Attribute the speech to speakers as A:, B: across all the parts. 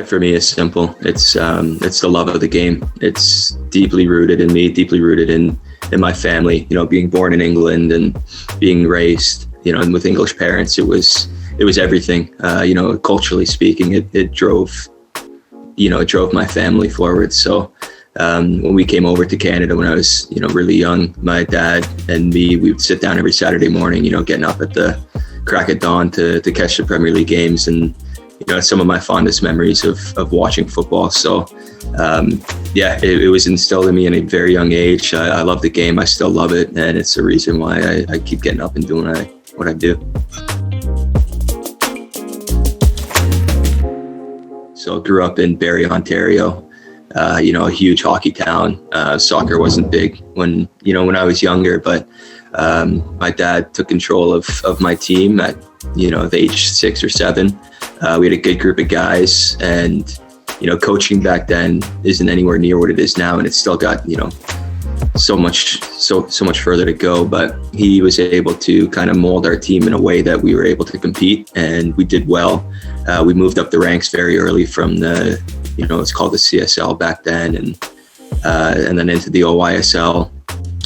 A: For me, it's simple. It's the love of the game. It's deeply rooted in me, deeply rooted in my family. You know, being born in England and being raised, you know, and with English parents, it was everything. You know, culturally speaking, it drove my family forward. So when we came over to Canada when I was, you know, really young, my dad and me, we would sit down every Saturday morning, you know, getting up at the crack of dawn to catch the Premier League games. And you know, some of my fondest memories of watching football. So, it was instilled in me in a very young age. I love the game. I still love it. And it's the reason why I keep getting up and doing what I do. So I grew up in Barrie, Ontario, you know, a huge hockey town. Soccer wasn't big when I was younger, but my dad took control of my team at, you know, the age 6 or 7. We had a good group of guys, and, you know, coaching back then isn't anywhere near what it is now. And it's still got, you know, so much further to go, but he was able to kind of mold our team in a way that we were able to compete, and we did well. We moved up the ranks very early from the, you know, it's called the CSL back then, and then into the OYSL.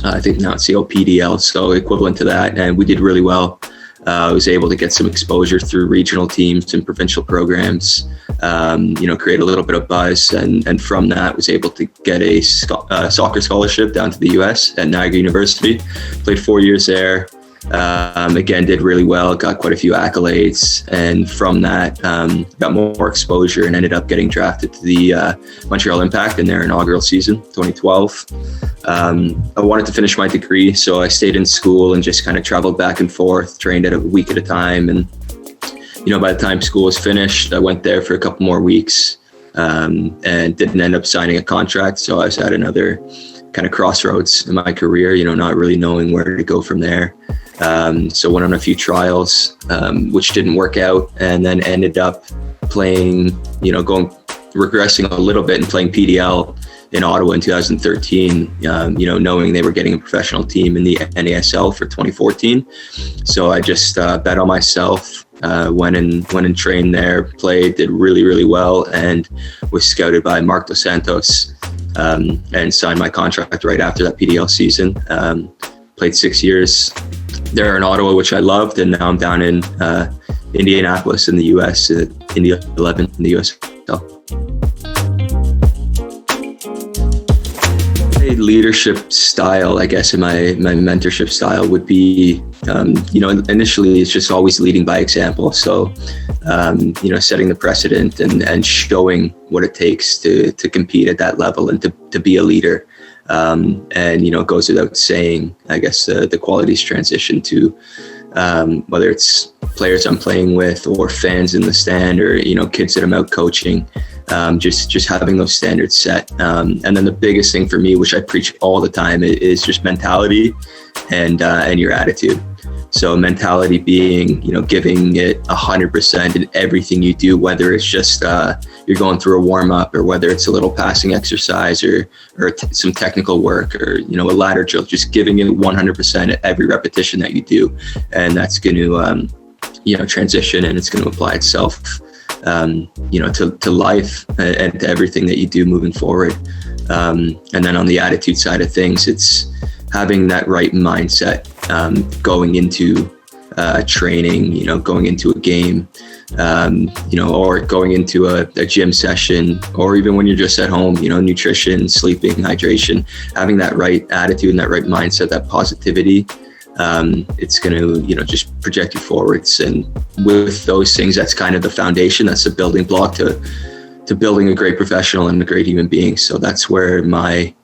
A: I think now it's the OPDL, so equivalent to that. And we did really well. I was able to get some exposure through regional teams and provincial programs, you know, create a little bit of buzz. And from that, was able to get a soccer scholarship down to the US at Niagara University. Played 4 years there. Again, did really well, got quite a few accolades. And from that, got more exposure and ended up getting drafted to the Montreal Impact in their inaugural season, 2012. I wanted to finish my degree, so I stayed in school and just kind of traveled back and forth, trained at a week at a time. And, you know, by the time school was finished, I went there for a couple more weeks and didn't end up signing a contract. So I was at another kind of crossroads in my career, you know, not really knowing where to go from there. So went on a few trials, which didn't work out, and then ended up playing, you know, regressing a little bit and playing PDL in Ottawa in 2013, you know, knowing they were getting a professional team in the NASL for 2014. So I just bet on myself, went and trained there, played, did really, really well, and was scouted by Mark Dos Santos, and signed my contract right after that PDL season. Played 6 years there in Ottawa, which I loved, and now I'm down in Indianapolis in the US, Indy 11 in the USL. Leadership style, I guess, in my mentorship style would be, you know, initially it's just always leading by example. So, you know, setting the precedent and showing what it takes to compete at that level and to be a leader. And, you know, it goes without saying, I guess, the qualities transition to whether it's players I'm playing with or fans in the stand or, you know, kids that I'm out coaching, just having those standards set. And then the biggest thing for me, which I preach all the time, is just mentality and your attitude. So mentality being, you know, giving it 100% in everything you do, whether it's just you're going through a warm up, or whether it's a little passing exercise or some technical work, or, you know, a ladder drill, just giving it 100% at every repetition that you do. And that's going to, you know, transition, and it's going to apply itself, you know, to life and to everything that you do moving forward. And then on the attitude side of things, it's having that right mindset, going into training, you know, going into a game, you know, or going into a gym session, or even when you're just at home, you know, nutrition, sleeping, hydration, having that right attitude and that right mindset, that positivity, it's going to, you know, just project you forwards. And with those things, that's kind of the foundation. That's the building block to building a great professional and a great human being. So that's where my,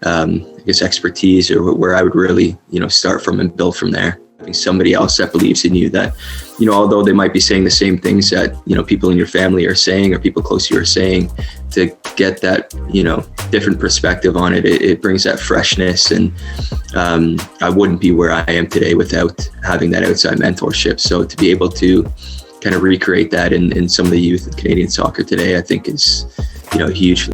A: I guess, expertise, or where I would really, you know, start from and build from there. Having somebody else that believes in you, that, you know, although they might be saying the same things that, you know, people in your family are saying or people close to you are saying, to get that, you know, different perspective on it, it brings that freshness. And I wouldn't be where I am today without having that outside mentorship. So to be able to kind of recreate that in some of the youth of Canadian soccer today, I think is, you know, huge.